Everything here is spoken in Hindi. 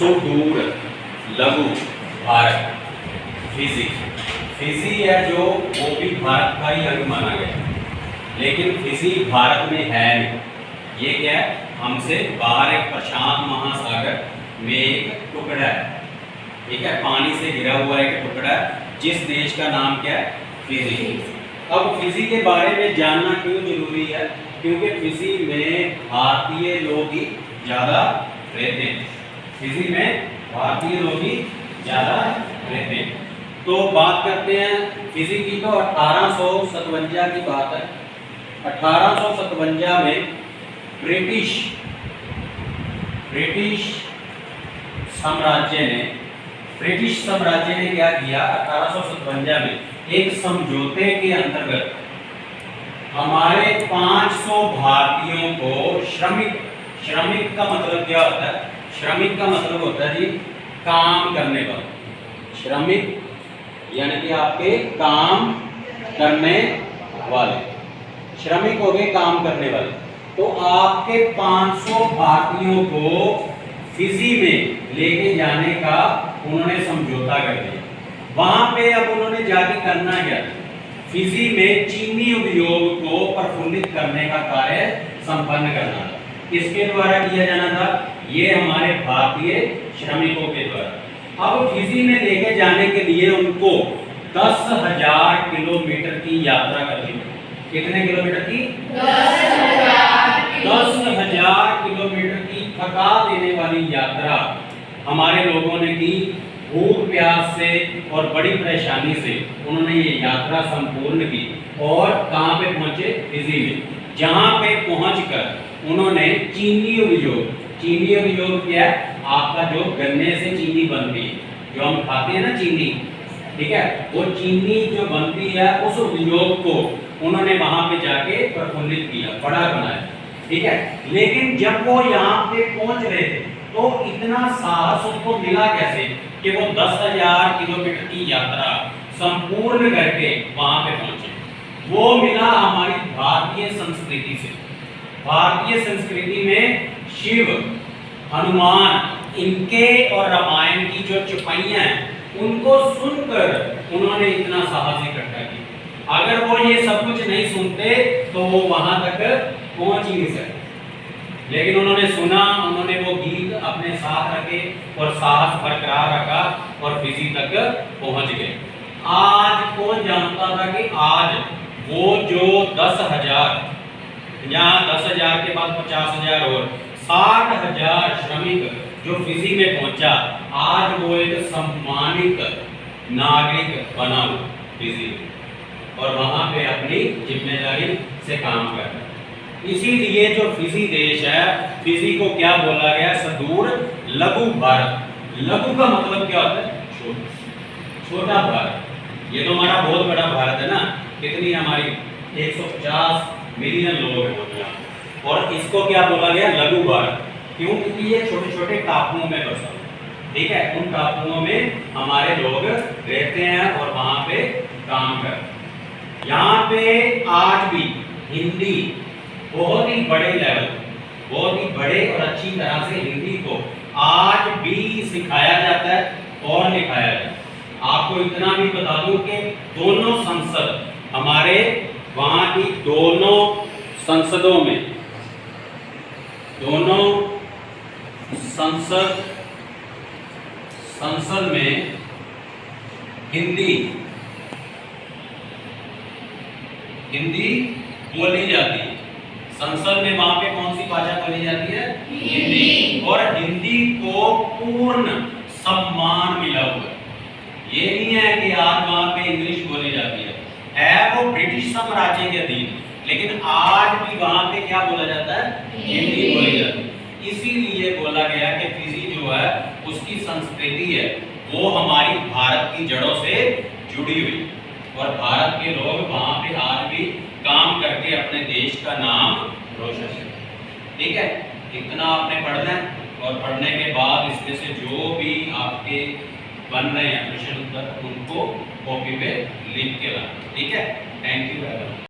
सुदूर लघु भारत फिजी। फिजी है जो वो भी भारत का ही अंग माना गया, लेकिन फिजी भारत में है नहीं। ये क्या है, हमसे बाहर एक प्रशांत महासागर में एक टुकड़ा है, ठीक है, पानी से घिरा हुआ एक टुकड़ा है, जिस देश का नाम क्या है, फिजी। अब फिजी के बारे में जानना क्यों जरूरी है? क्योंकि फिजी में भारतीय लोग ही ज़्यादा रहते हैं। फिजी में भारतीय लोग ही ज़्यादा रहते हैं। तो बात करते हैं फिजी की, तो 1857 की बात है। 1857 में ब्रिटिश साम्राज्य ने क्या किया? 1857 में एक समझौते के अंतर्गत हमारे 500 भारतीयों को श्रमिक का मतलब क्या होता है? श्रमिक का मतलब होता है जी काम करने वाले। श्रमिक यानी कि आपके काम करने वाले, श्रमिक हो गए काम करने वाले। तो आपके 500 भारतीयों को फिजी में लेके जाने का उन्होंने समझौता कर दिया। वहां पे अब उन्होंने जाके करना क्या? फिजी में चीनी उद्योग को प्रफुल्लित करने का कार्य संपन्न करना था। किसके द्वारा किया जाना था? ये हमारे भारतीय श्रमिकों के द्वारा। अब फिजी में लेके जाने के लिए उनको 10,000 किलोमीटर की यात्रा करनी थी। कितने किलोमीटर की? 10,000 किलोमीटर की थका देने वाली यात्रा हमारे लोगों ने की। भूख प्यास से और बड़ी परेशानी से उन्होंने ये यात्रा संपूर्ण की और कहाँ पे पहुंचे? फिजी में। जहाँ पे पहुंचकर उन्होंने चीनी उद्योग क्या है? आपका जो गन्ने से चीनी बनती है, जो हम खाते हैं ना चीनी, ठीक है, वो चीनी जो बनती है उस उद्योग को उन्होंने वहां पे जाके प्रफुल्लित किया, बड़ा बनाया, ठीक है। लेकिन जब वो यहाँ पे पहुंच रहे थे तो इतना साहस उनको मिला कैसे कि वो 10,000 किलोमीटर की यात्रा संपूर्ण करके वहां पे पहुंचे? वो मिला हमारी भारतीय संस्कृति से। भारतीय संस्कृति में शिव, हनुमान, इनके और रामायण की जो चौपाइयां हैं उनको सुनकर उन्होंने इतना साहस इकट्ठा किया। अगर वो ये सब कुछ नहीं सुनते तो वो वहां तक पहुंच ही नहीं सकते। लेकिन उन्होंने सुना, उन्होंने वो गीत अपने साथ रखे और साहस बरकरार रखा और फिजी तक पहुंच गए। आज कौन जानता था कि आज वो जो 10,000, यहाँ 10,000 के बाद 50,000 और 60,000 श्रमिक जो फिजी में पहुंचा, आज वो एक सम्मानित नागरिक बना हुआ फिजी में और वहां पे अपनी जिम्मेदारी से काम कर रहा है। इसीलिए जो फिजी देश है, फिजी को क्या बोला गया? सुदूर लघु भारत। लघु का मतलब क्या होता है? छोटा भारत। ये तो हमारा बहुत बड़ा भारत है ना, कितनी हमारी 150 मिलियन लोग हैं और इसको क्या बोला गया? लघु भारत। क्यों? क्योंकि ये छोटे छोटे टापुओं में बसा, ठीक है, उन टापुओं में हमारे लोग रहते हैं और वहां पे काम करते हैं। यहाँ पे आज भी हिंदी बहुत ही बड़े लेवल, बहुत ही बड़े और अच्छी तरह से हिंदी को आज भी सिखाया जाता है और लिखाया जाता है। आपको इतना भी बता दूं कि दोनों संसद, हमारे वहां की दोनों संसदों में, दोनों संसद में हिंदी बोली जाती है। संसद में वहां पे कौन सी भाषा बोली जाती है? हिंदी। और हिंदी को पूर्ण सम्मान मिला हुआ है। ये नहीं है कि आज वहां पे इंग्लिश बोली जाती है वो ब्रिटिश साम्राज्य के अधीन, लेकिन आज भी वहां पे क्या बोला जाता है? हिंदी बोली जाती है। इसीलिए बोला गया कि फिजी जो है उसकी संस्कृति है वो हमारी भारत की जड़ों से जुड़ी हुई और भारत के लोग वहां पे आज भी काम करके अपने देश का नाम रोशन करते। ठीक है, इतना आपने पढ़ना है और पढ़ने के बाद इसमें से जो भी आपके बन रहे हैं प्रश्न उत्तर उनको कॉपी पे लिख के लाना। ठीक है, थैंक यू।